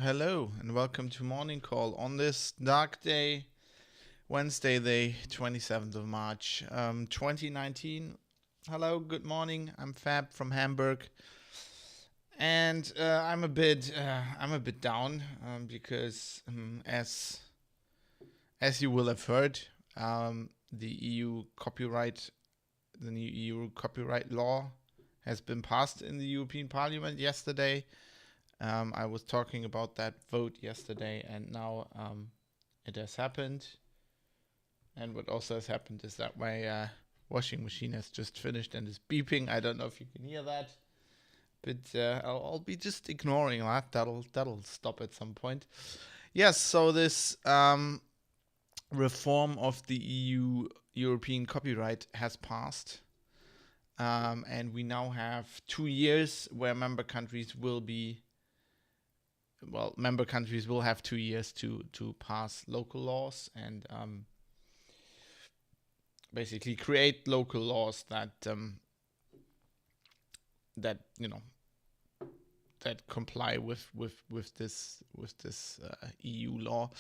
Hello and welcome to Morning Call on this dark day, Wednesday, the 27th of March, 2019. Hello, good morning. I'm Fab from Hamburg, and I'm a bit down because as you will have heard, the new EU copyright law has been passed in the European Parliament yesterday. I was talking about that vote yesterday, and now it has happened. And what also has happened is that my washing machine has just finished and is beeping. I don't know if you can hear that, but I'll be just ignoring that. That'll stop at some point. Yes, so this reform of the European copyright has passed. And we now have 2 years where member countries will have 2 years to pass local laws and basically create local laws that comply with this EU law.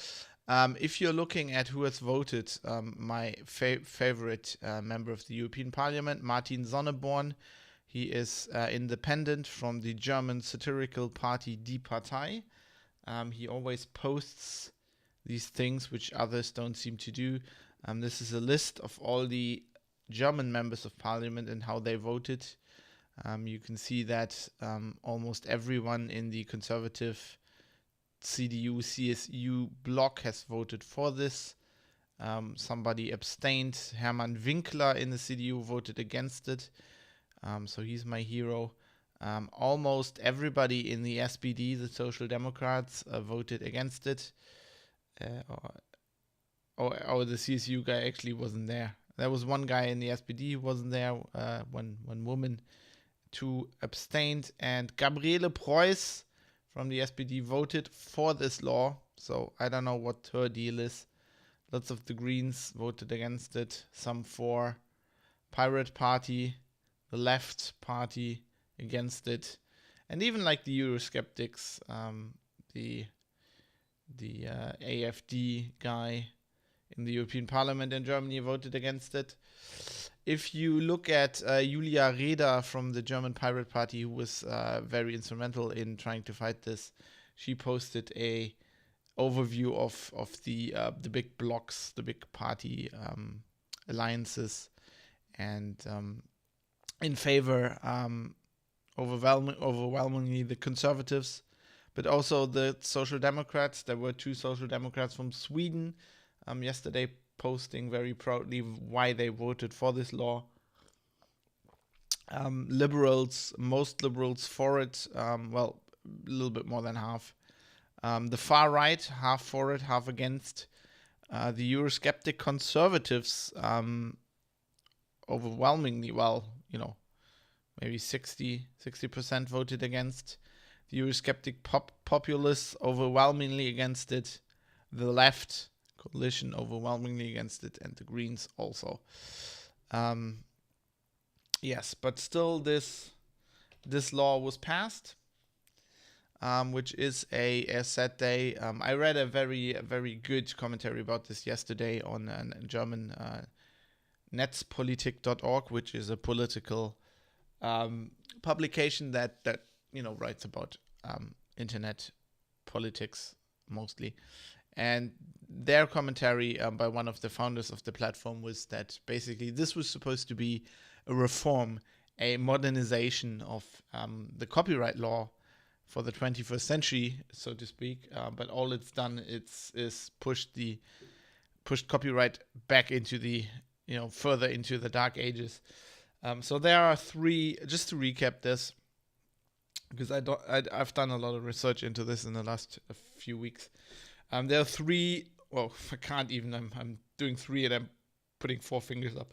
If you're looking at who has voted, my favorite member of the European Parliament, Martin Sonneborn, he is independent from the German satirical party Die Partei. He always posts these things which others don't seem to do. This is a list of all the German members of parliament and how they voted. You can see that almost everyone in the conservative CDU-CSU bloc has voted for this. Somebody abstained. Hermann Winkler in the CDU voted against it. So he's my hero. Almost everybody in the SPD, the Social Democrats, voted against it. The CSU guy actually wasn't there. There was one guy in the SPD who wasn't there, one woman, 2 abstained, and Gabriele Preuß from the SPD voted for this law. So I don't know what her deal is. Lots of the Greens voted against it, some for Pirate Party, the Left Party against it, and even like the Eurosceptics, the AfD guy in the European Parliament in Germany voted against it. If you look at Julia Reda from the German Pirate Party, who was very instrumental in trying to fight this, she posted a overview of the big blocs, the big party alliances, and in favor overwhelmingly the Conservatives, but also the Social Democrats. There were 2 Social Democrats from Sweden yesterday posting very proudly why they voted for this law. Most liberals for it, a little bit more than half. The far right, half for it, half against. The Eurosceptic Conservatives overwhelmingly, maybe 60% voted against. The Eurosceptic populists overwhelmingly against it. The left coalition overwhelmingly against it, and the Greens also. Yes, but still this law was passed, which is a sad day. I read a very good commentary about this yesterday on German Netzpolitik.org, which is a political publication that writes about internet politics mostly. And their commentary by one of the founders of the platform was that basically this was supposed to be a reform, a modernization of the copyright law for the 21st century, so to speak. But all it's done is pushed copyright back into the further into the dark ages. So there are three. Just to recap this, because I've done a lot of research into this in the last few weeks. There are three. Well, I can't even. I'm doing three, and I'm putting four fingers up.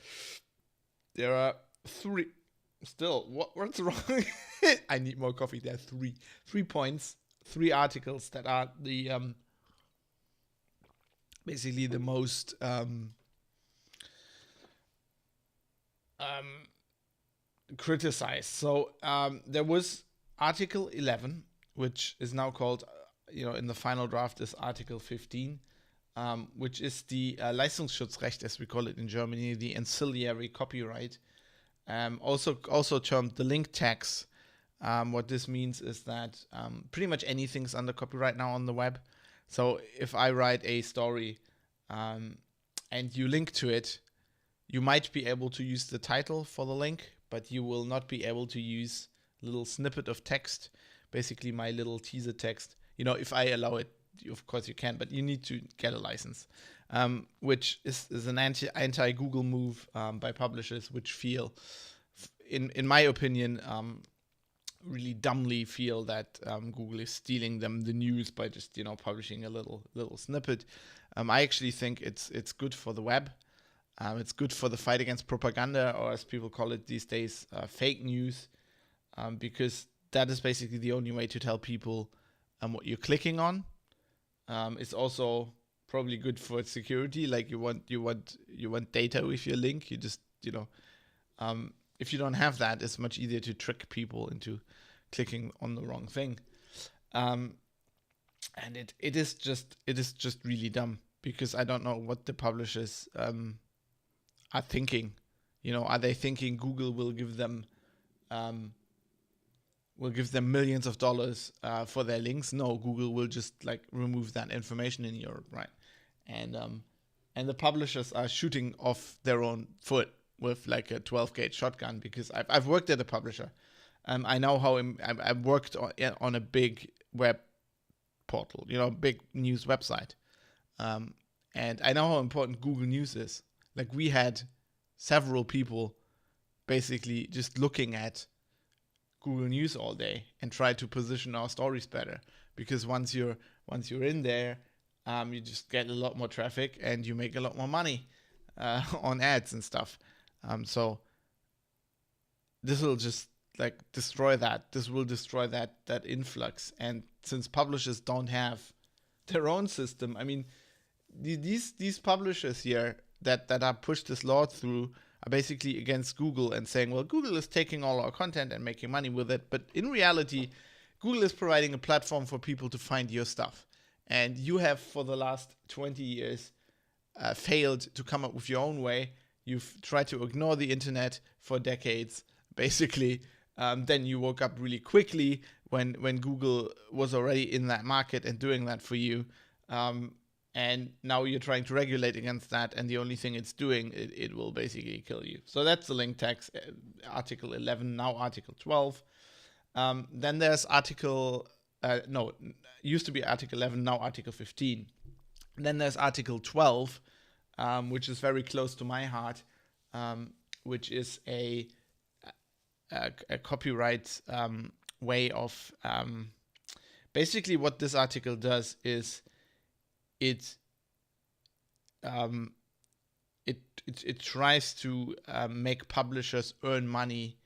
There are three. Still, what's wrong? I need more coffee. There are 3 points, 3 articles that are the basically the most criticized. So there was Article 11, which is now called, in the final draft is Article 15, which is the Leistungsschutzrecht, as we call it in Germany, the ancillary copyright, also termed the link tax. What this means is that pretty much anything's under copyright now on the web. So if I write a story and you link to it, you might be able to use the title for the link, but you will not be able to use a little snippet of text, basically my little teaser text. If I allow it, of course you can, but you need to get a license, which is an anti-Google move by publishers, which feel, in my opinion, really dumbly feel that Google is stealing them the news by just publishing a little snippet. I actually think it's good for the web. It's good for the fight against propaganda, or as people call it these days, fake news, because that is basically the only way to tell people what you're clicking on. It's also probably good for security. Like you want data with your link. You just if you don't have that, it's much easier to trick people into clicking on the wrong thing. And it is just really dumb, because I don't know what the publishers are thinking. Are they thinking Google will give them millions of dollars for their links? No, Google will just remove that information in Europe, right? And the publishers are shooting off their own foot with a 12-gauge shotgun, because I've worked at a publisher. I know how I worked on a big web portal, big news website, and I know how important Google News is. We had several people basically just looking at Google News all day and try to position our stories better, because once you're in there, you just get a lot more traffic and you make a lot more money on ads and stuff. So this will just destroy that. This will destroy that influx. And since publishers don't have their own system, I mean, these publishers here that are pushed this law through are basically against Google and saying, well, Google is taking all our content and making money with it. But in reality, Google is providing a platform for people to find your stuff. And you have, for the last 20 years, failed to come up with your own way. You've tried to ignore the internet for decades, basically. Then you woke up really quickly when Google was already in that market and doing that for you. And now you're trying to regulate against that, and the only thing it's doing, it will basically kill you. So that's the link tax, Article 11, now Article 12. Then there's used to be Article 11, now Article 15. Then there's Article 12, which is very close to my heart, which is a copyright way of basically what this article does is it tries to make publishers earn money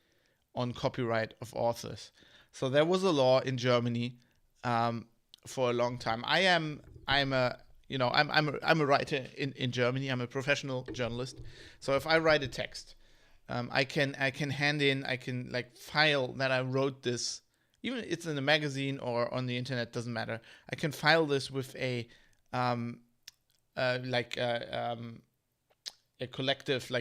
on copyright of authors. So there was a law in Germany for a long time. I'm a writer in Germany. I'm a professional journalist. So if I write a text, I can file that I wrote this, even it's in a magazine or on the internet, doesn't matter. I can file this with a collective,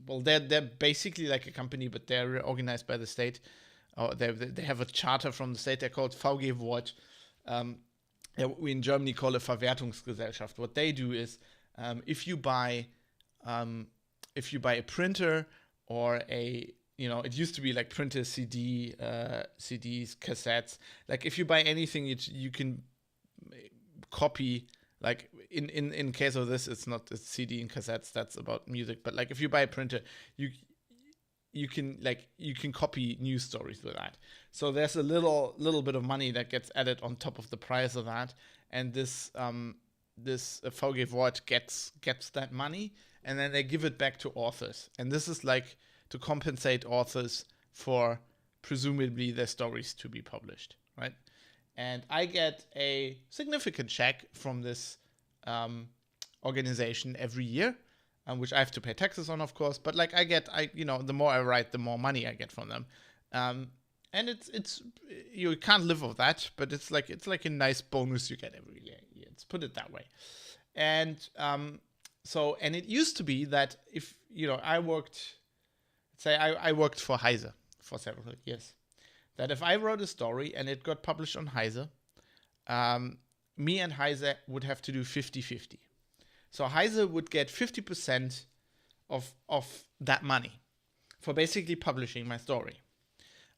well, they're basically like a company, but they're organized by the state. Or they have a charter from the state. They're called VG Wort. We in Germany call it Verwertungsgesellschaft. What they do is, if you buy a printer or it used to be like printer, CDs, cassettes. Like if you buy anything, you can copy. Like in case of this, it's not a CD and cassettes. That's about music. But like if you buy a printer, you can copy news stories with that. So there's a little bit of money that gets added on top of the price of that, and this VG Wort gets that money, and then they give it back to authors. And this is like to compensate authors for presumably their stories to be published, right? And I get a significant check from this organization every year, which I have to pay taxes on, of course. But like the more I write, the more money I get from them. And it's you can't live off that, but it's like a nice bonus you get every year. Let's put it that way. And and it used to be that if I worked for Heise for several years, that if I wrote a story and it got published on Heise, me and Heise would have to do 50-50. So Heise would get 50% of that money for basically publishing my story.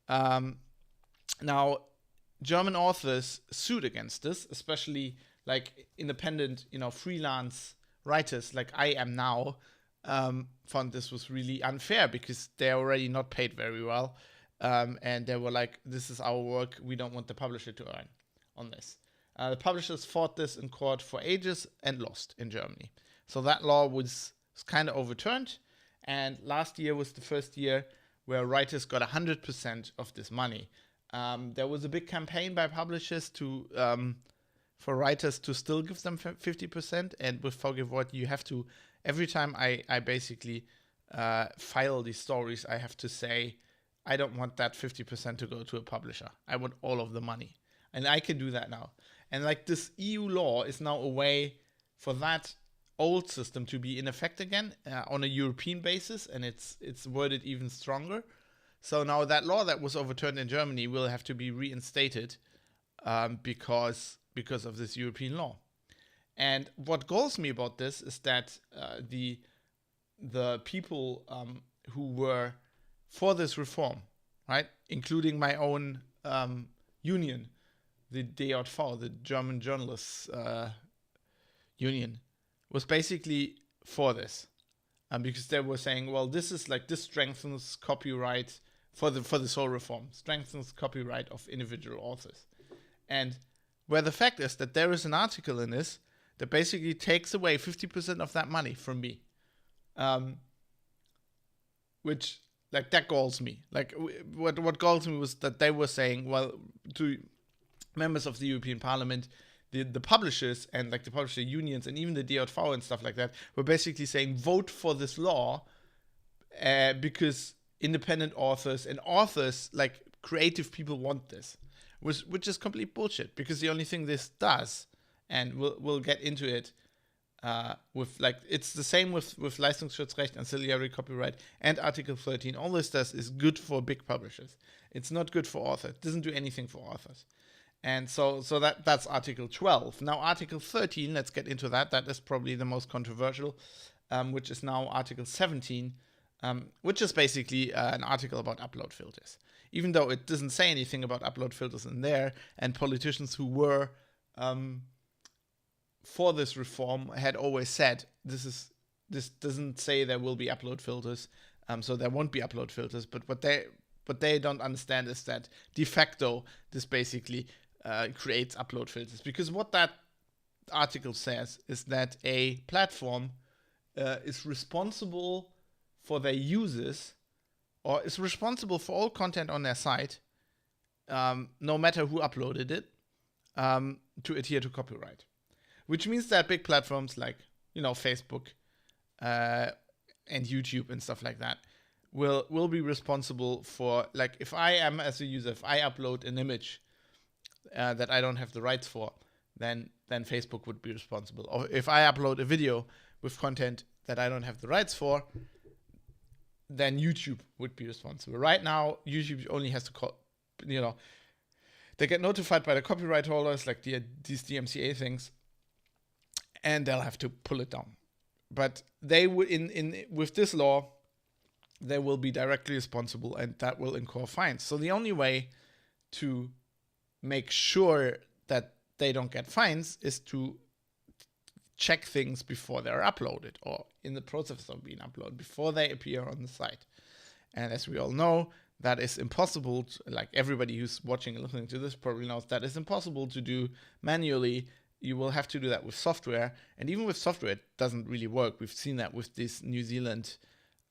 Now, German authors sued against this, especially like independent, freelance writers like I am now, found this was really unfair because they're already not paid very well. And they were like, this is our work. We don't want the publisher to earn on this. The publishers fought this in court for ages and lost in Germany. So that law was kind of overturned. And last year was the first year where writers got 100% of this money. There was a big campaign by publishers for writers to still give them 50%. And with VG Wort, you have to, every time I basically file these stories, I have to say, I don't want that 50% to go to a publisher. I want all of the money. And I can do that now. And like this EU law is now a way for that old system to be in effect again on a European basis, and it's worded even stronger. So now that law that was overturned in Germany will have to be reinstated because of this European law. And what galls me about this is that the people who were for this reform, right, including my own union, the DJV, the German Journalists Union, was basically for this, because they were saying, well, this strengthens copyright for this whole reform, strengthens copyright of individual authors, and where the fact is that there is an article in this that basically takes away 50% of that money from me, which like that galls me. Like what galls me was that they were saying, well, to members of the European Parliament, the publishers and like the publisher unions and even the DJV and stuff like that were basically saying vote for this law because independent authors and authors, like creative people, want this, which is complete bullshit, because the only thing this does, and we'll get into it with like, it's the same with Leistungsschutzrecht, ancillary copyright, and Article 13. All this does is good for big publishers. It's not good for authors. It doesn't do anything for authors. And so that's Article 12. Now, Article 13, let's get into that. That is probably the most controversial, which is now Article 17, which is basically an article about upload filters. Even though it doesn't say anything about upload filters in there, and politicians who were for this reform had always said, this doesn't say there will be upload filters, so there won't be upload filters. But what they don't understand is that de facto this basically creates upload filters, because what that article says is that a platform is responsible for their users, or is responsible for all content on their site, no matter who uploaded it, to adhere to copyright. Which means that big platforms like Facebook and YouTube and stuff like that will be responsible for, like, if I am as a user, if I upload an image that I don't have the rights for, then Facebook would be responsible. Or if I upload a video with content that I don't have the rights for, then YouTube would be responsible. Right now, YouTube only has to call, they get notified by the copyright holders, like these DMCA things, and they'll have to pull it down. But they would, with this law, they will be directly responsible, and that will incur fines. So the only way to make sure that they don't get fines is to check things before they're uploaded or in the process of being uploaded, before they appear on the site. And as we all know, that is impossible. Like everybody who's watching and listening to this probably knows, that is impossible to do manually. You will have to do that with software. And even with software, it doesn't really work. We've seen that with this New Zealand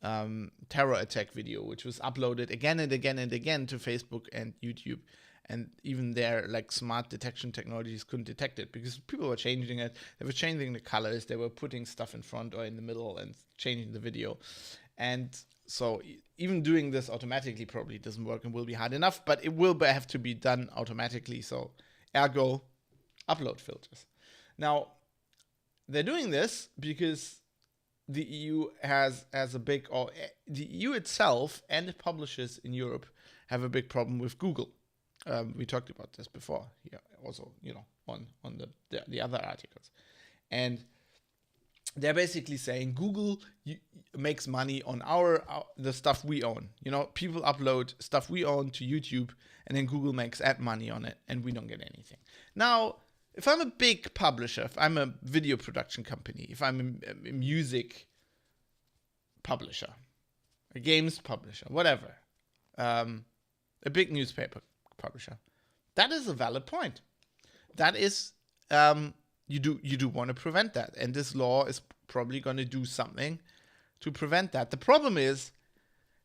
terror attack video, which was uploaded again and again and again to Facebook and YouTube. And even their like smart detection technologies couldn't detect it because people were changing it. They were changing the colors. They were putting stuff in front or in the middle and changing the video. And so even doing this automatically probably doesn't work and will be hard enough, but it will have to be done automatically. So ergo, upload filters. Now, they're doing this because the EU has a big, or the EU itself and publishers in Europe have a big problem with Google. We talked about this before here, also, on the other articles. And they're basically saying Google makes money on the stuff we own. People upload stuff we own to YouTube, and then Google makes ad money on it, and we don't get anything. Now, if I'm a big publisher, if I'm a video production company, if I'm a music publisher, a games publisher, whatever, a big newspaper publisher, that is a valid point. That is, you do want to prevent that, and this law is probably going to do something to prevent that. The problem is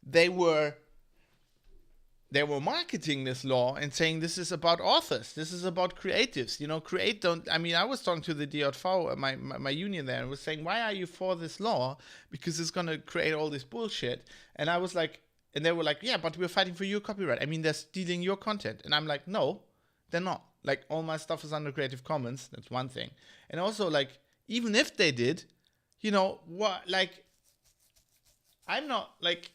they were marketing this law and saying this is about authors, this is about creatives. I was talking to the DJV, my union there, and was saying, why are you for this law? Because it's going to create all this bullshit. And I was like, and they were like, yeah, but we're fighting for your copyright. I mean, they're stealing your content. And I'm like, no, they're not. Like, all my stuff is under Creative Commons. That's one thing. And also, like, even if they did, I'm not, like,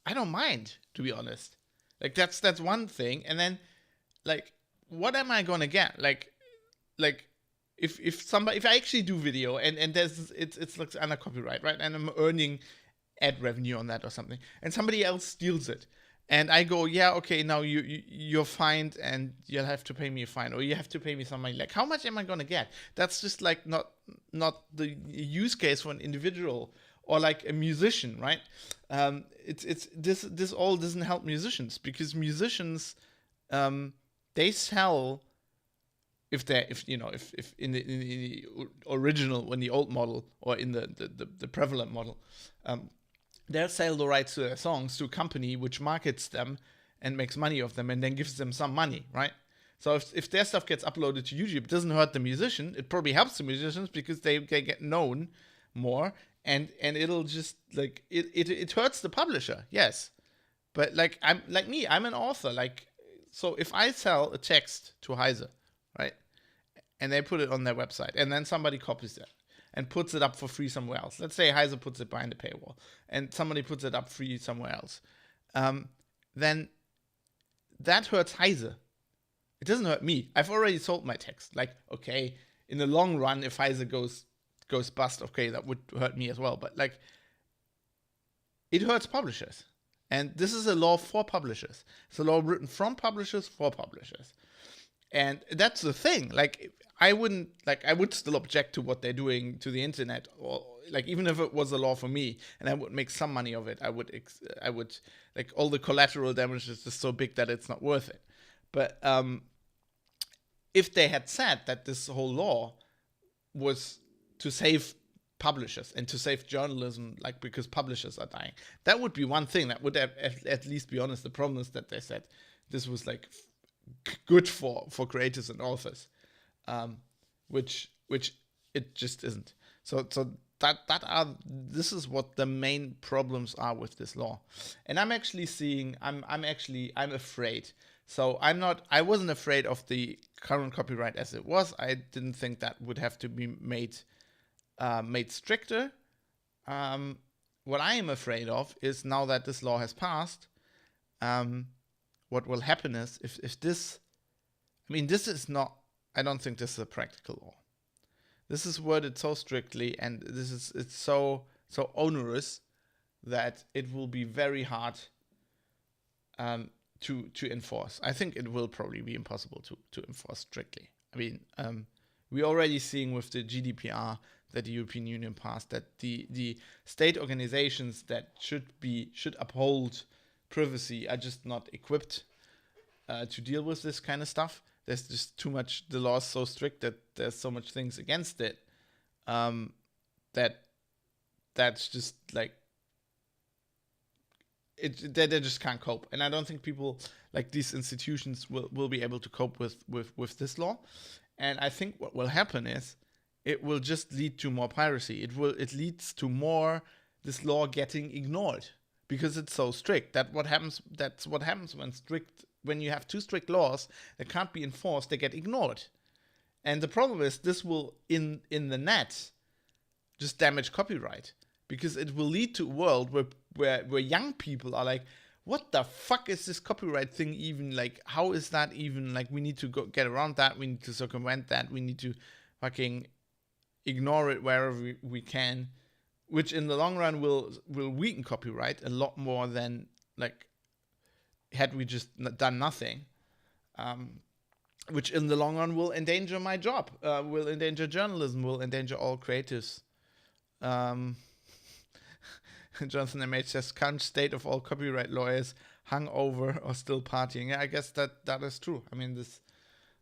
I don't mind, to be honest. Like, that's one thing. And then, like, what am I gonna get? Like, if I actually do video and it's like under copyright, right? And I'm earning ad revenue on that or something, and somebody else steals it, and I go, yeah, okay, now you're fined and you'll have to pay me a fine, or you have to pay me some money. Like, how much am I gonna get? That's just like not the use case for an individual or like a musician, right? This all doesn't help musicians, because musicians they sell, if in the original, when the old model, or in the prevalent model, they'll sell the rights to their songs to a company which markets them and makes money off them and then gives them some money, right? So if their stuff gets uploaded to YouTube, it doesn't hurt the musician. It probably helps the musicians because they get known more, and it'll just like it hurts the publisher, yes. But like I'm an author. Like, so if I sell a text to Heise, right, and they put it on their website, and then somebody copies it and puts it up for free somewhere else. Let's say Heise puts it behind a paywall, and somebody puts it up free somewhere else. Then that hurts Heise. It doesn't hurt me. I've already sold my text. Like, okay, in the long run, if Heise goes bust, okay, that would hurt me as well. But like, it hurts publishers. And this is a law for publishers. It's a law written from publishers for publishers. And that's the thing. Like, I would still object to what they're doing to the internet, or like, even if it was a law for me and I would make some money of it, I would like, all the collateral damage is just so big that it's not worth it. But if they had said that this whole law was to save publishers and to save journalism, like, because publishers are dying, that would be one thing that would have at least be honest. The problem is that they said this was like good for creators and authors, which it just isn't. So this is what the main problems are with this law. And I'm actually seeing, I'm afraid. So I wasn't afraid of the current copyright as it was. I didn't think that would have to be made stricter. what I am afraid of is now that this law has passed, what will happen is if this, I mean, this is not, I don't think this is a practical law. This is worded so strictly, and it's so onerous that it will be very hard to enforce. I think it will probably be impossible to enforce strictly. I mean, we're already seeing with the GDPR that the European Union passed that the state organizations that should uphold privacy are just not equipped to deal with this kind of stuff. There's just too much. The law is so strict that there's so much things against it that's just like they just can't cope. And I don't think people like these institutions will be able to cope with this law. And I think what will happen is it will just lead to more piracy. It leads to more this law getting ignored because it's so strict. That's what happens when you have too strict laws that can't be enforced, they get ignored. And the problem is this will in the net just damage copyright, because it will lead to a world where young people are like, what the fuck is this copyright thing even, like, how is that even, like, we need to get around that, we need to circumvent that, we need to fucking ignore it wherever we can, which in the long run will weaken copyright a lot more than, like, had we just done nothing, which in the long run will endanger my job, will endanger journalism, will endanger all creatives. Jonathan MH says, current state of all copyright lawyers hungover or still partying. Yeah, I guess that is true. I mean, this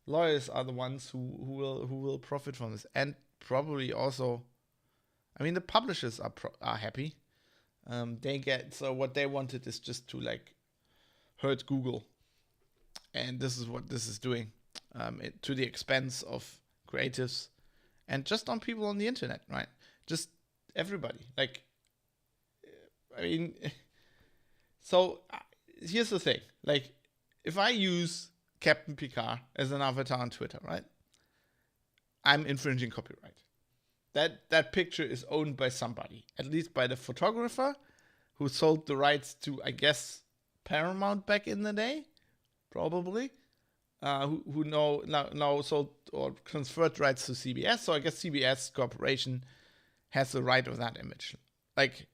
lawyers are the ones who will profit from this, and probably also, I mean, the publishers are happy. They get, so what they wanted is just to like hurt Google, and this is what this is doing, to the expense of creatives and just on people on the internet, right? Just everybody, like. I mean, so here's the thing. Like, if I use Captain Picard as an avatar on Twitter, right? I'm infringing copyright. That picture is owned by somebody, at least by the photographer who sold the rights to, I guess, Paramount back in the day, probably. Who now sold or transferred rights to CBS. So I guess CBS Corporation has the right of that image. Like,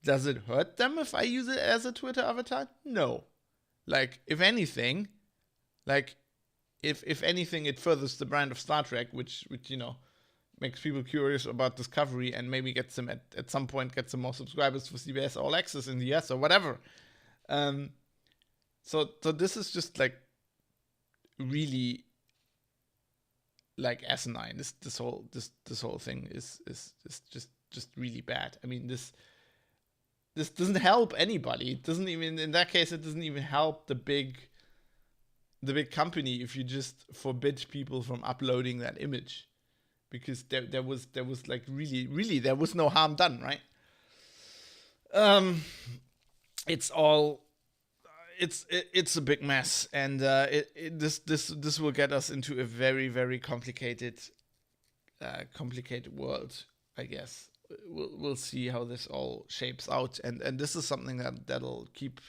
does it hurt them if I use it as a Twitter avatar? No. Like, if anything, it furthers the brand of Star Trek, which you know, makes people curious about Discovery and maybe gets them at some point gets some more subscribers for CBS All Access in the US or whatever. So this is just like really like asinine. This whole thing is just really bad. I mean, this doesn't help anybody. It doesn't even, in that case, it doesn't even help the big company if you just forbid people from uploading that image, because there was like really there was no harm done, right? It's a big mess, and this will get us into a very, very complicated world, I guess. We'll see how this all shapes out, and this is something that'll keep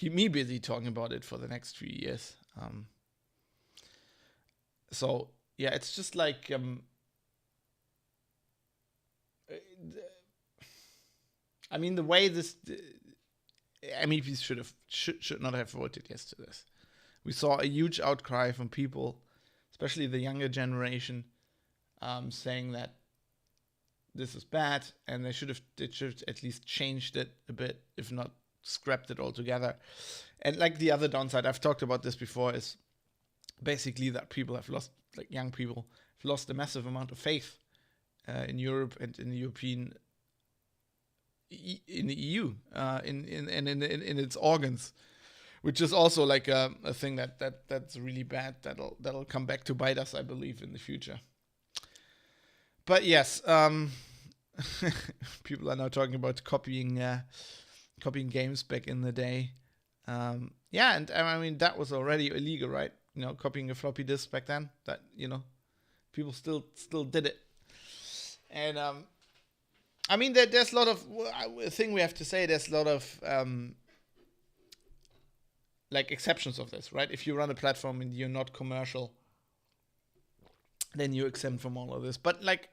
me busy talking about it for the next few years. So yeah, it's just like I mean, the way this MEPs should not have voted yes to this. We saw a huge outcry from people, especially the younger generation, saying that this is bad, and they should at least changed it a bit, if not scrapped it altogether. And like the other downside, I've talked about this before, is basically that people have lost, like young people, have lost a massive amount of faith in Europe and in the European, in the EU, in its organs, which is also like a thing that's really bad. That'll come back to bite us, I believe, in the future. But yes, people are now talking about copying games back in the day. Yeah, and I mean, that was already illegal, right? You know, copying a floppy disk back then. That, you know, people still did it. And I mean, there's a lot of thing we have to say. There's a lot of like exceptions of this, right? If you run a platform and you're not commercial, then you're exempt from all of this. But like,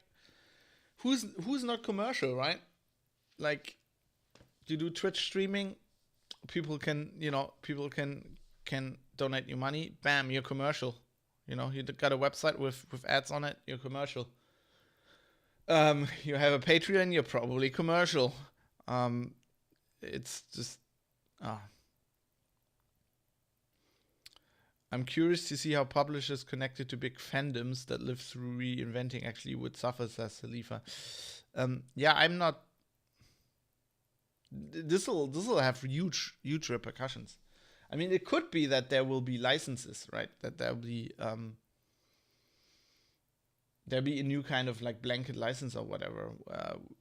who's not commercial, right? Like, you do Twitch streaming, people can donate you money. Bam, you're commercial. You know, you got a website with ads on it, you're commercial. You have a Patreon, you're probably commercial. It's just, I'm curious to see how publishers connected to big fandoms that live through reinventing actually would suffer, says Salifa. Yeah, I'm not. This will have huge repercussions. I mean, it could be that there will be licenses, right? That there'll be a new kind of like blanket license or whatever.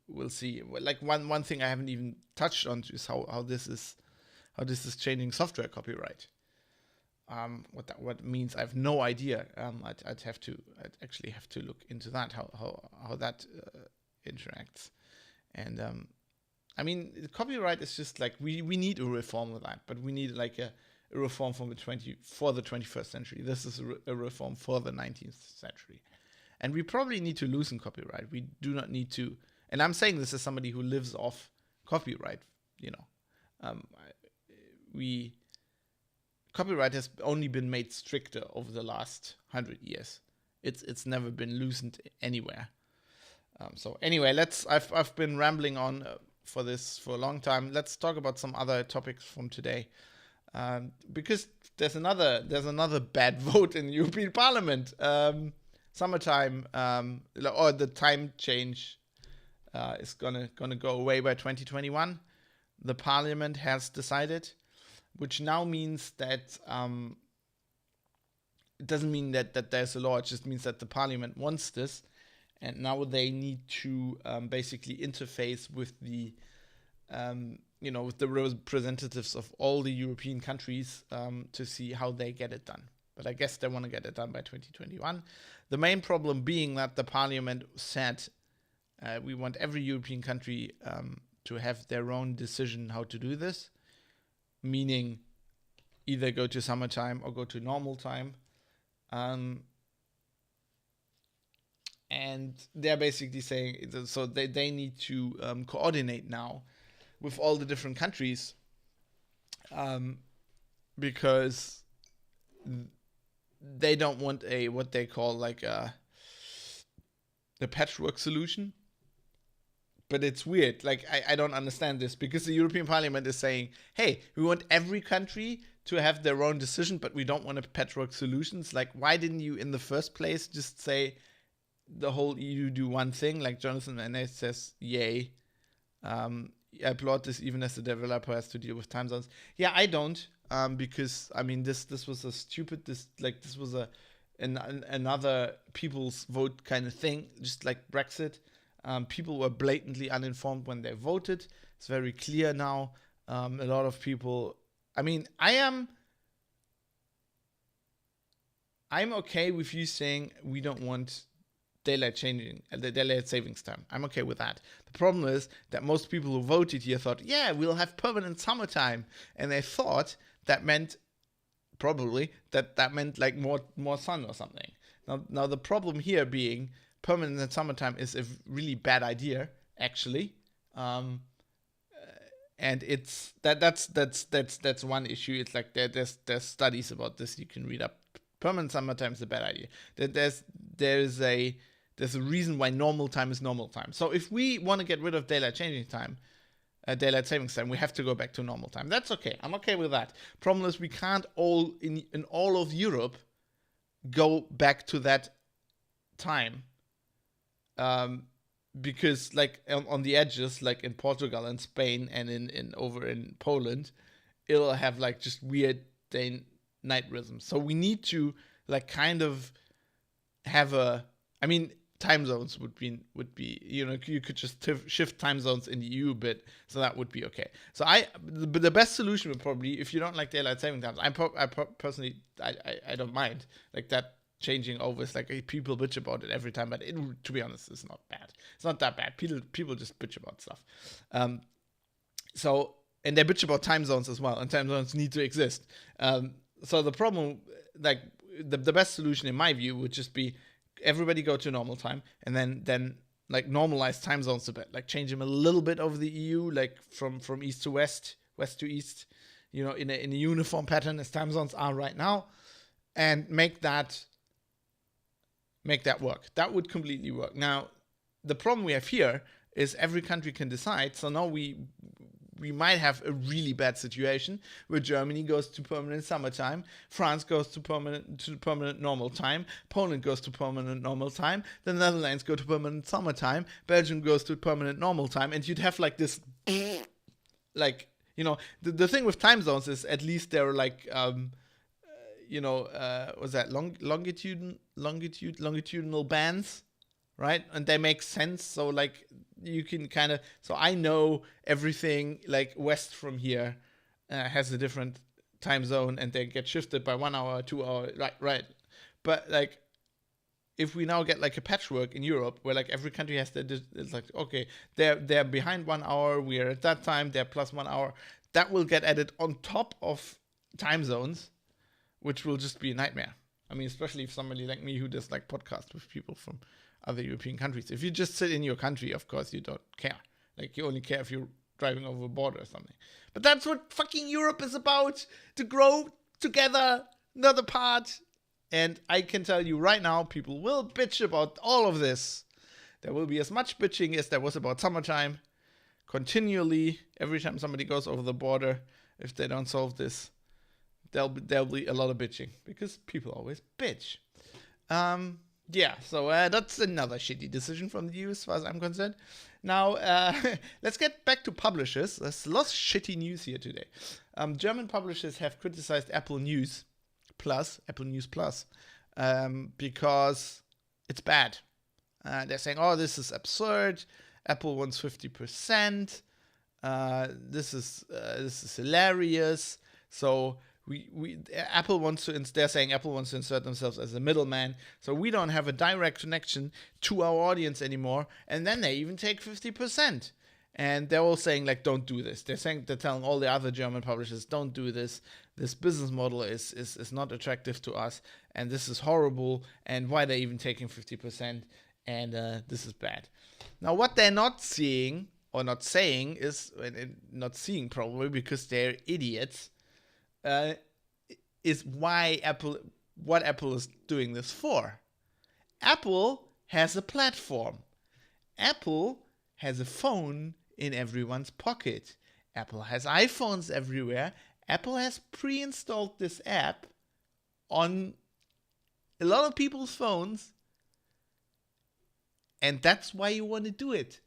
We'll see. Like one thing I haven't even touched on is how this is changing software copyright. What means, I have no idea. I'd actually have to look into that, how that interacts. And I mean, copyright is just like we need a reform of that, but we need like a reform for the 21st century. This is a reform for the 19th century. And we probably need to loosen copyright. We do not need to, and I'm saying this as somebody who lives off copyright, you know. Copyright has only been made stricter over the last 100 years. It's never been loosened anywhere. So anyway, I've been rambling on for a long time. Let's talk about some other topics from today. Because there's another bad vote in the European Parliament. Summertime, or the time change is gonna go away by 2021. The Parliament has decided, which now means that it doesn't mean that there's a law. It just means that the Parliament wants this, and now they need to basically interface with the with the representatives of all the European countries to see how they get it done. But I guess they want to get it done by 2021. The main problem being that the Parliament said we want every European country to have their own decision how to do this, meaning either go to summertime or go to normal time. And they're basically saying, so they need to coordinate now with all the different countries, because they don't want what they call like the patchwork solution. But it's weird. Like, I don't understand this, because the European Parliament is saying, hey, we want every country to have their own decision, but we don't want a patchwork solutions. Like, why didn't you in the first place just say the whole EU do one thing? Like Jonathan Mene says, yay. I applaud this even as the developer has to deal with time zones. Yeah, I don't, because I mean this was a stupid, this was another people's vote kind of thing, just like Brexit. People were blatantly uninformed when they voted. It's very clear now. A lot of people. I mean, I'm okay with you saying we don't want daylight savings time. I'm okay with that. The problem is that most people who voted here thought, yeah, we'll have permanent summertime, and they thought that meant like more sun or something. Now the problem here being permanent summertime is a really bad idea, actually, and it's that's one issue. It's like there's studies about this you can read up. Permanent summertime is a bad idea. There's a reason why normal time is normal time. So if we want to get rid of daylight savings time, we have to go back to normal time. That's okay. I'm okay with that. Problem is we can't all in all of Europe go back to that time. Because like on the edges, like in Portugal and Spain and in over in Poland, it'll have like just weird day-night rhythms. So we need to like kind of have time zones would be you could just shift time zones in the EU a bit, so that would be okay. So the best solution would probably, if you don't like daylight saving times, personally I don't mind, like that changing over. It's like people bitch about it every time, but to be honest, it's not bad. It's not that bad. People just bitch about stuff. And they bitch about time zones as well, and time zones need to exist. So the problem, like the best solution in my view would just be everybody go to normal time, and then like normalize time zones a bit, like change them a little bit over the EU, like from east to west, west to east, in a uniform pattern as time zones are right now, and make that work. That would completely work. Now, the problem we have here is every country can decide. So now we might have a really bad situation where Germany goes to permanent summertime, France goes to permanent normal time, Poland goes to permanent normal time, the Netherlands go to permanent summertime, Belgium goes to permanent normal time, and you'd have like this, like, the thing with time zones is at least they're like, was that longitudinal bands, right? And they make sense. So like you can so I know everything like west from here has a different time zone, and they get shifted by 1 hour, 2 hour, right. But like if we now get like a patchwork in Europe where like every country has it's like, okay, they're behind 1 hour, we are at that time, they're plus 1 hour, that will get added on top of time zones, which will just be a nightmare. I mean, especially if somebody like me who does like podcasts with people from other European countries. If you just sit in your country, of course, you don't care. Like, you only care if you're driving over a border or something. But that's what fucking Europe is about, to grow together, not apart. And I can tell you right now, people will bitch about all of this. There will be as much bitching as there was about summertime. Continually, every time somebody goes over the border, if they don't solve this, there'll be a lot of bitching, because people always bitch. So that's another shitty decision from the EU as far as I'm concerned. Now, let's get back to publishers. There's lots of shitty news here today. German publishers have criticized Apple News Plus, because it's bad. They're saying, oh, this is absurd. Apple wants 50%. This is hilarious. So Apple wants to. They're saying Apple wants to insert themselves as a middleman, so we don't have a direct connection to our audience anymore. And then they even take 50%, and they're all saying like, don't do this. They're telling all the other German publishers, don't do this. This business model is not attractive to us, and this is horrible. And why they're even taking 50%? And this is bad. Now, what they're not seeing or not saying is, not seeing probably because they're idiots. Is what Apple is doing this for. Apple has a platform. Apple has a phone in everyone's pocket. Apple has iPhones everywhere. Apple has pre-installed this app on a lot of people's phones. And that's why you want to do it.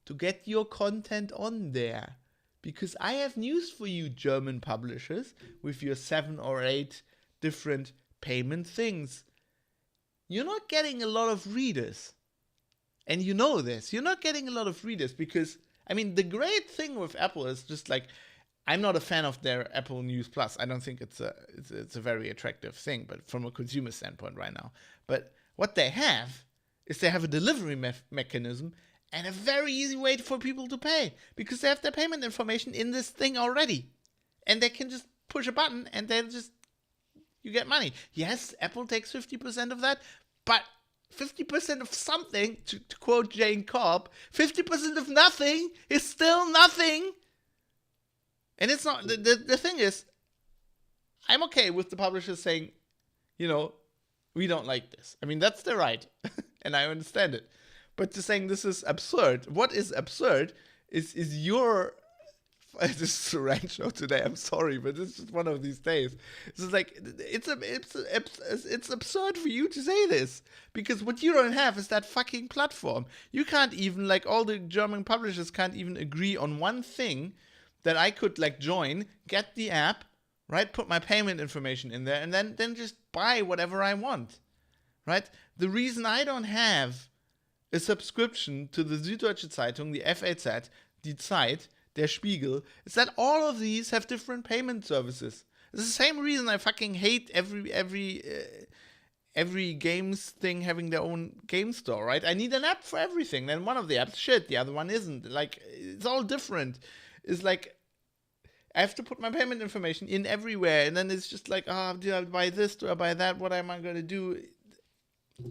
To get your content on there. Because I have news for you, German publishers, with your 7 or 8 different payment things. You're not getting a lot of readers. And you know this. You're not getting a lot of readers because, I mean, the great thing with Apple is just like, I'm not a fan of their Apple News Plus. I don't think it's a very attractive thing, but from a consumer standpoint right now. But what they have is they have a delivery mechanism and a very easy way for people to pay, because they have their payment information in this thing already. And they can just push a button and you get money. Yes, Apple takes 50% of that, but 50% of something, to quote Jane Cobb, 50% of nothing is still nothing. And it's not, the thing is, I'm okay with the publishers saying, we don't like this. I mean, that's their right, and I understand it. But just saying this is absurd. What is absurd is your... This is a rant show today. I'm sorry, but it's just one of these days. It's just like, it's absurd for you to say this, because what you don't have is that fucking platform. You can't even, like, all the German publishers can't even agree on one thing that I could, like, join, get the app, right, put my payment information in there, and then just buy whatever I want, right? The reason I don't have a subscription to the Süddeutsche Zeitung, the FAZ, Die Zeit, Der Spiegel, is that all of these have different payment services. It's the same reason I fucking hate every every games thing having their own game store, right? I need an app for everything. Then one of the apps, shit, the other one isn't. Like, it's all different. It's like, I have to put my payment information in everywhere, and then it's just like, do I buy this? Do I buy that? What am I going to do?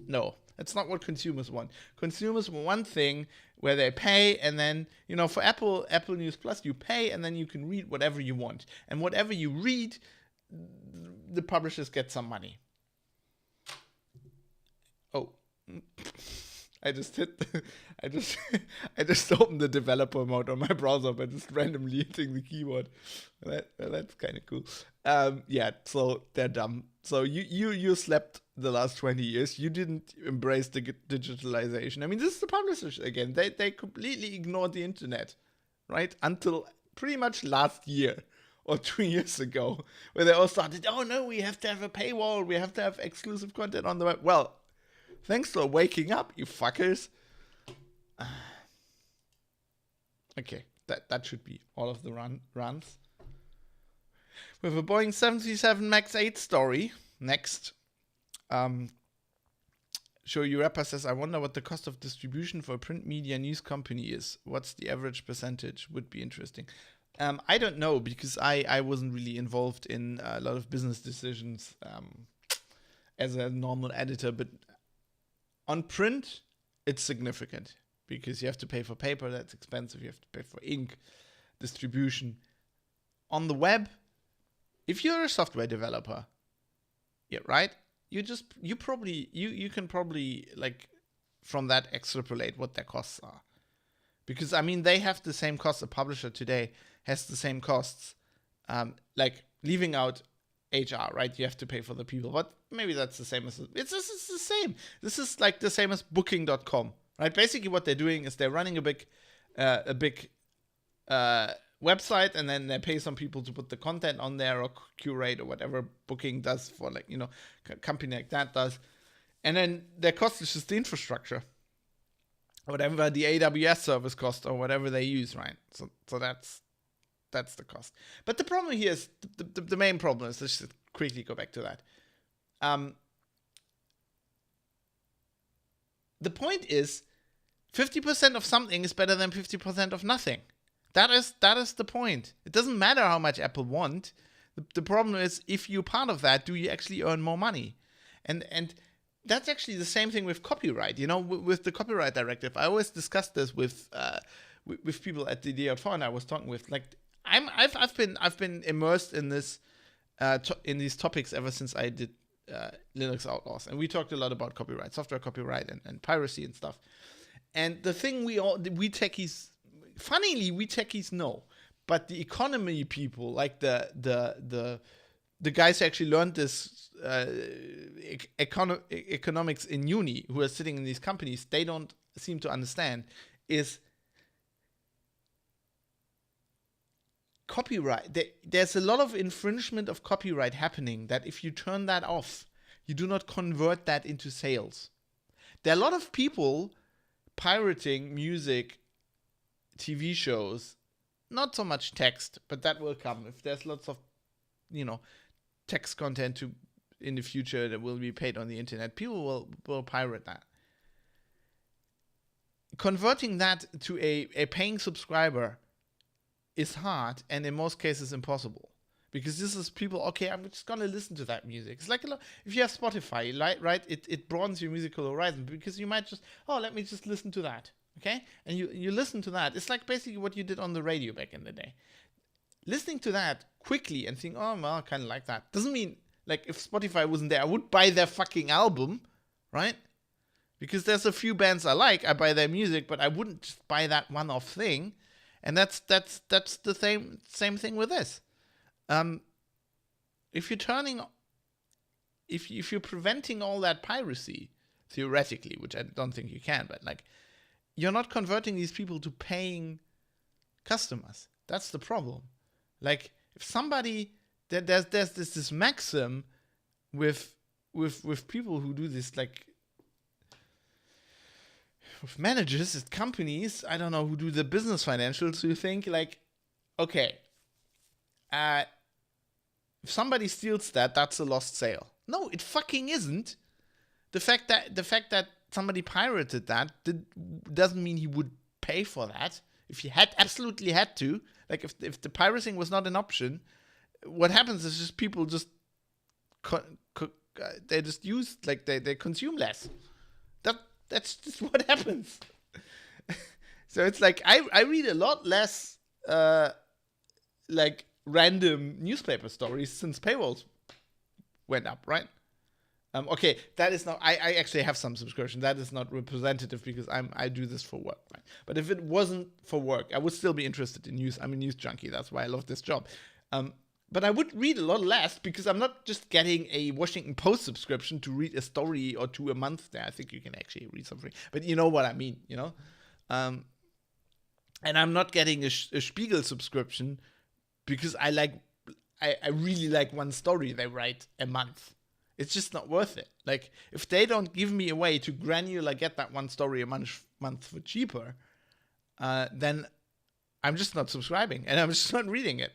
No, that's not what consumers want. Consumers want one thing where they pay, and then, for Apple News Plus, you pay, and then you can read whatever you want. And whatever you read, the publishers get some money. Oh. I just opened the developer mode on my browser by just randomly hitting the keyboard. That's kind of cool. So they're dumb. So you slept the last 20 years. You didn't embrace the digitalization. I mean, this is the publishers again. They completely ignored the internet, right? Until pretty much last year or 2 years ago, where they all started, oh no, we have to have a paywall. We have to have exclusive content on the web. Well, thanks for waking up, you fuckers. Okay, that should be all of the runs. We have a Boeing 737 MAX 8 story. Next. Show You Rapper says, I wonder what the cost of distribution for a print media news company is. What's the average percentage? Would be interesting. I don't know, because I wasn't really involved in a lot of business decisions as a normal editor, but on print, it's significant because you have to pay for paper, that's expensive. You have to pay for ink, distribution. On the web, if you're a software developer, right? You can probably like from that extrapolate what their costs are, because I mean they have the same costs. A publisher today has the same costs, like leaving out HR, right? You have to pay for the people, but maybe that's the same as it's the same. This is like the same as Booking.com, right? Basically, what they're doing is they're running a big website, and then they pay some people to put the content on there or curate or whatever Booking does for a company like that does, and then their cost is just the infrastructure, whatever the AWS service cost or whatever they use, right? So that's the cost. But the problem here is, the main problem is, let's just quickly go back to that. The point is, 50% of something is better than 50% of nothing. That is the point. It doesn't matter how much Apple want. The problem is, if you're part of that, do you actually earn more money? And that's actually the same thing with copyright. With the copyright directive, I always discuss this with people at the DJV, and I was talking with I've been immersed in this in these topics ever since I did Linux Outlaws, and we talked a lot about copyright, software copyright, and piracy and stuff. And the thing we techies know, but the economy people, like the guys who actually learned this economics in uni, who are sitting in these companies, they don't seem to understand is copyright. There's a lot of infringement of copyright happening that if you turn that off, you do not convert that into sales. There are a lot of people pirating music, TV shows, not so much text, but that will come. If there's lots of, text content in the future that will be paid on the internet, people will pirate that. Converting that to a paying subscriber is hard, and in most cases impossible, because this is people, okay, I'm just gonna listen to that music. It's like if you have Spotify, right? It broadens your musical horizon, because you might just, let me just listen to that, okay? And you listen to that. It's like basically what you did on the radio back in the day. Listening to that quickly and think, oh, well, I kind of like that. Doesn't mean, like, if Spotify wasn't there, I would buy their fucking album, right? Because there's a few bands I like, I buy their music, but I wouldn't just buy that one-off thing. And that's the same thing with this. If you're preventing all that piracy, theoretically, which I don't think you can, but like, you're not converting these people to paying customers. That's the problem. Like, if somebody, there's this maxim with people who do this, like, with managers at companies, I don't know, who do the business financials, who think like, okay, if somebody steals that, that's a lost sale. No, it fucking isn't. the fact that somebody pirated that doesn't mean he would pay for that. If he had absolutely had to, like if the pirating was not an option, what happens is just people just they just use, like they consume less. That's just what happens. So it's like I read a lot less like random newspaper stories since paywalls went up, right? Okay, that is not. I actually have some subscription. That is not representative because I do this for work, right? But if it wasn't for work, I would still be interested in news. I'm a news junkie. That's why I love this job. But I would read a lot less because I'm not just getting a Washington Post subscription to read a story or two a month there. I think you can actually read something, but you know what I mean, you know? And I'm not getting a Spiegel subscription because I really like one story they write a month. It's just not worth it. Like, if they don't give me a way to granular get that one story a month for cheaper, then I'm just not subscribing and I'm just not reading it.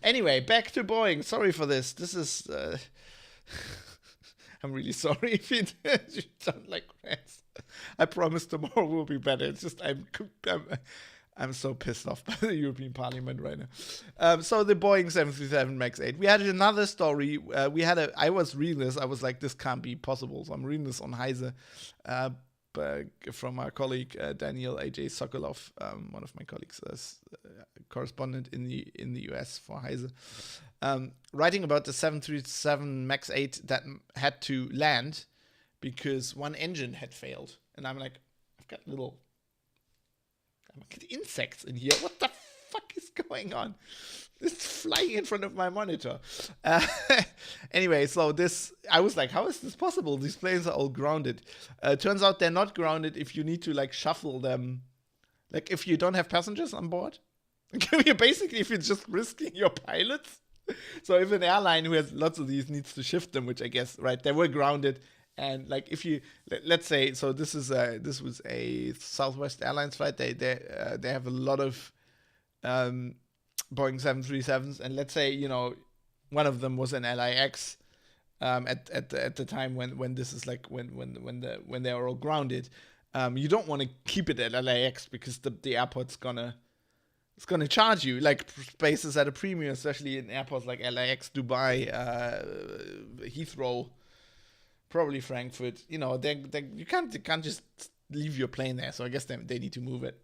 Anyway, back to Boeing. Sorry for this. This is... I'm really sorry if you don't like rants. I promise tomorrow will be better. It's just I'm so pissed off by the European Parliament right now. So the Boeing 737 MAX 8. We had another story. I was reading this. I was like, this can't be possible. So I'm reading this on Heise from our colleague Daniel A.J. Sokolov, one of my colleagues, correspondent in the US for Heise, writing about the 737 MAX 8 that had to land because one engine had failed. And I'm like, I've got insects in here. What the fuck is going on? It's flying in front of my monitor. Anyway, so I was like, how is this possible? These planes are all grounded. Turns out they're not grounded if you need to like shuffle them. Like if you don't have passengers on board. Basically, if you're just risking your pilots. So if an airline who has lots of these needs to shift them, which I guess, right, they were grounded. And like if you let's say, so this was a Southwest Airlines flight. They have a lot of Boeing 737s, and let's say, you know, one of them was an LAX at the time when this is like when they are all grounded. You don't want to keep it at LAX because the airport's gonna charge you. Like, space is at a premium, especially in airports like LAX, Dubai, Heathrow. Probably Frankfurt. You know, you can't just leave your plane there. So I guess they need to move it.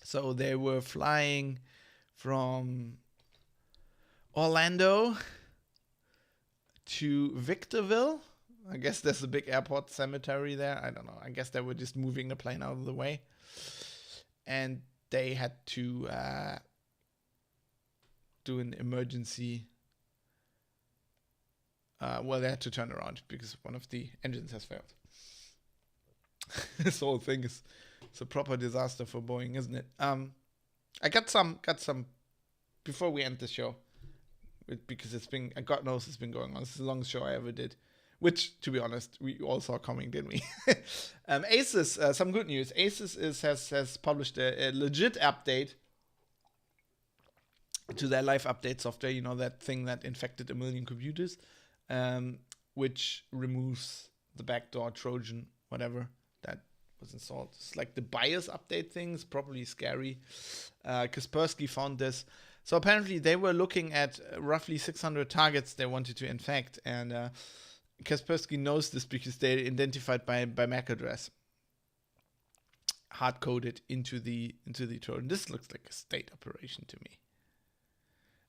So they were flying from Orlando to Victorville. I guess there's a big airport cemetery there. I don't know. I guess they were just moving the plane out of the way. And they had to do an emergency... they had to turn around because one of the engines has failed. This whole thing is a proper disaster for Boeing, isn't it? I got some before we end the show, because it's been, God knows it's been going on. It's the longest show I ever did, which, to be honest, we all saw coming, didn't we? Asus, some good news. Asus has published a legit update to their live update software. You know, that thing that infected 1 million computers. Which removes the backdoor Trojan, whatever that was installed. It's like the BIOS update thing. It's probably scary. Kaspersky found this. So apparently they were looking at roughly 600 targets they wanted to infect, and Kaspersky knows this because they identified by MAC address, hard coded into the Trojan. This looks like a state operation to me.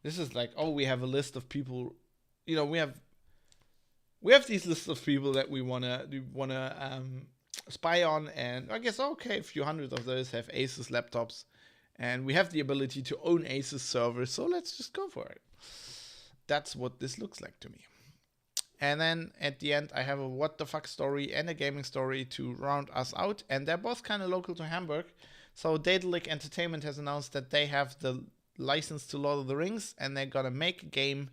This is like, oh, we have a list of people. You know, we have these lists of people that we wanna spy on, and I guess, okay, a few hundred of those have Asus laptops, and we have the ability to own Asus servers, so let's just go for it. That's what this looks like to me. And then at the end, I have a what the fuck story and a gaming story to round us out, and they're both kind of local to Hamburg. So Daedalic Entertainment has announced that they have the license to Lord of the Rings, and they're gonna make a game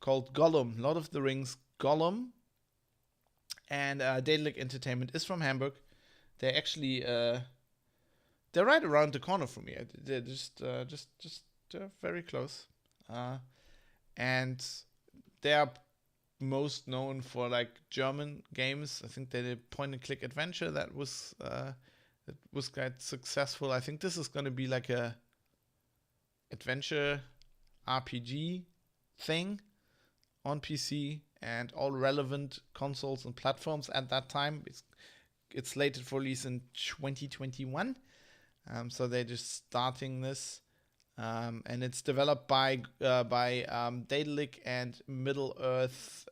called Gollum, Lord of the Rings Gollum. And Daedalic Entertainment is from Hamburg. They're actually they're right around the corner from me. They're just very close. And they are most known for like German games. I think they did point and click adventure that was quite successful. I think this is going to be like a adventure RPG thing on PC and all relevant consoles and platforms at that time. It's slated for release in 2021. So they're just starting this. And it's developed by Daedalic and Middle Earth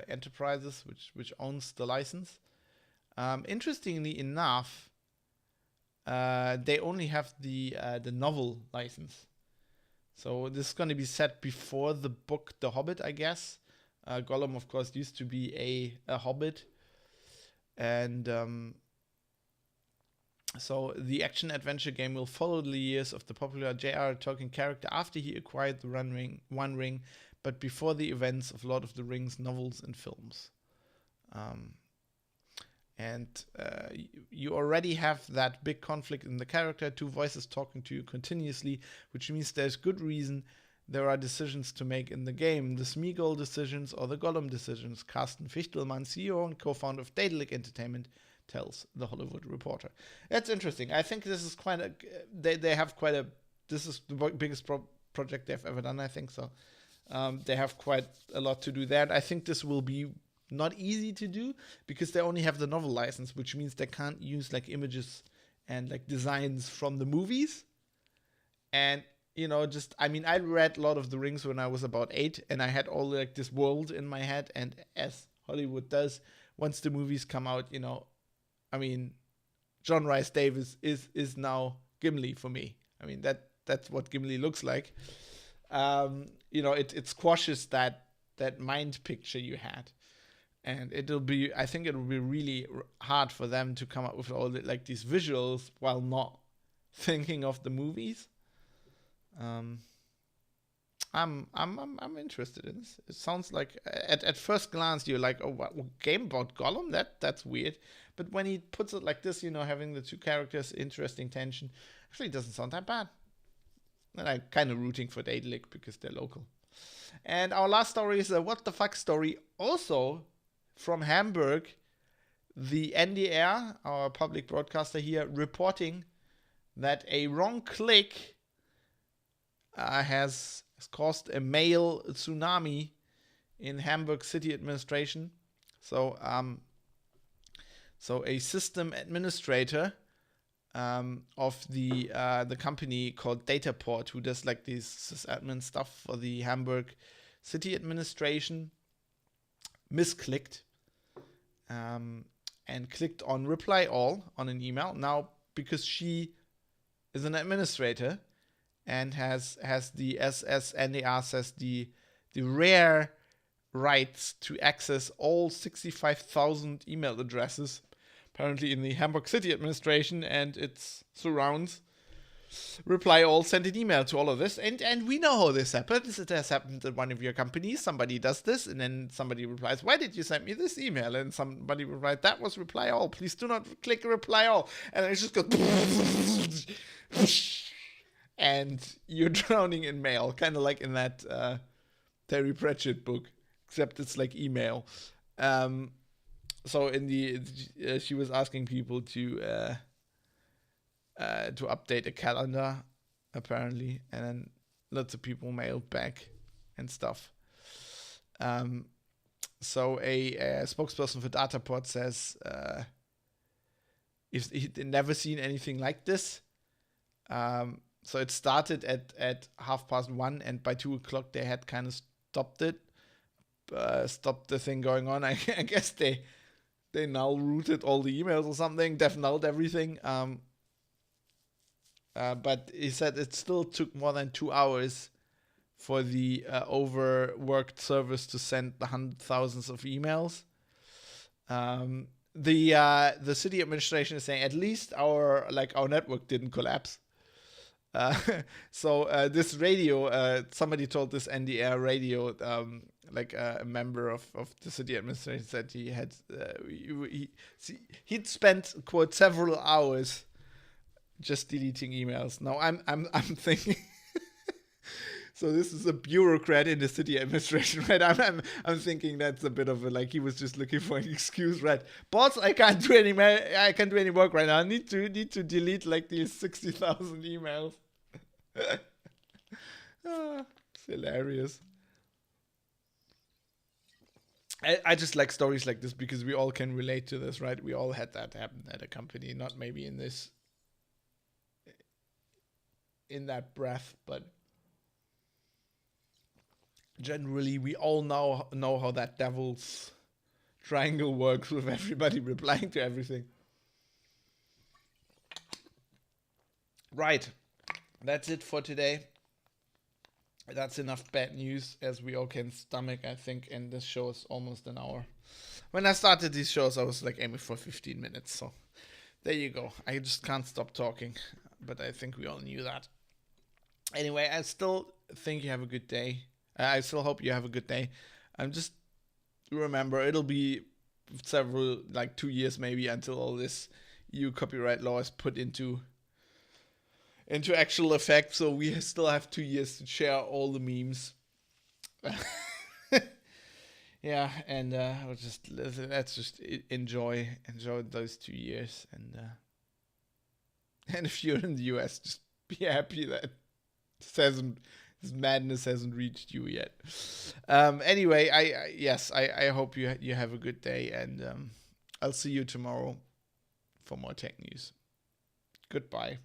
Enterprises, which owns the license. Interestingly enough, they only have the novel license. So this is going to be set before the book The Hobbit, I guess. Gollum, of course, used to be a hobbit. And so the action-adventure game will follow the years of the popular J.R.R. Tolkien character after he acquired the One Ring, but before the events of Lord of the Rings novels and films. You already have that big conflict in the character, two voices talking to you continuously, which means there's good reason there are decisions to make in the game. The Smeagol decisions or the Gollum decisions. Carsten Fichtelmann, CEO and co-founder of Daedalic Entertainment, tells The Hollywood Reporter. That's interesting. I think this is quite a... They have quite a... This is the biggest project they've ever done, I think so. They have quite a lot to do there. And I think this will be not easy to do because they only have the novel license, which means they can't use like images and like designs from the movies. And, you know, I read Lord of the Rings when I was about 8 and I had all like this world in my head. And as Hollywood does, once the movies come out, you know, I mean, John Rhys Davies is now Gimli for me. I mean, that's what Gimli looks like. You know, it squashes that mind picture you had. And I think it'll be really hard for them to come up with all like these visuals while not thinking of the movies. I'm interested in this. It sounds like at first glance you're like, oh, what game about Gollum? That's weird. But when he puts it like this, you know, having the two characters, interesting tension, actually doesn't sound that bad. And I'm kind of rooting for Daedalic because they're local. And our last story is a what the fuck story, also from Hamburg. The NDR, our public broadcaster here, reporting that a wrong click has caused a mail tsunami in Hamburg city administration. So a system administrator of the company called Dataport, who does like this sysadmin stuff for the Hamburg city administration, misclicked and clicked on reply all on an email. Now, because she is an administrator and has the NDR says the rare rights to access all 65,000 email addresses apparently in the Hamburg City Administration and its surrounds. Reply all sent an email to all of this, and we know how this happens. It has happened at one of your companies. Somebody does this, and then somebody replies, "Why did you send me this email?" And somebody replied, "That was reply all. Please do not click reply all." And it just goes, and you're drowning in mail, kind of like in that Terry Pratchett book, except it's like email. So in the she was asking people to update a calendar, apparently, and then lots of people mailed back and stuff. So a spokesperson for Dataport says if he'd never seen anything like this. So it started at 1:30, and by 2:00 they had kind of stopped the thing going on. I guess they now routed all the emails or something, deafened everything. But he said it still took more than 2 hours for the overworked service to the thousands of emails. The city administration is saying at least our network didn't collapse. So this radio, somebody told this NDR radio, a member of the city administration said he had he'd spent quote several hours just deleting emails. Now I'm thinking So this is a bureaucrat in the city administration, right? I'm thinking that's a bit of a, like, he was just looking for an excuse, right? Boss, I can't do any work right now. I need to delete like these 60,000 emails. It's hilarious. I just like stories like this because we all can relate to this, right? We all had that happen at a company, not maybe in that breath, but generally we all know how that devil's triangle works with everybody replying to everything. Right. That's it for today. That's enough bad news as we all can stomach, I think, and this show is almost an hour. When I started these shows, I was like aiming for 15 minutes, so there you go. I just can't stop talking, but I think we all knew that. Anyway, I still think you have a good day. I still hope you have a good day. Just remember, it'll be several, like 2 years maybe, until all this EU copyright law is put into actual effect. So we still have 2 years to share all the memes. Yeah, and let's just enjoy those 2 years, and if you're in the US, just be happy that this madness hasn't reached you yet. Anyway, I hope you have a good day, and I'll see you tomorrow for more tech news. Goodbye.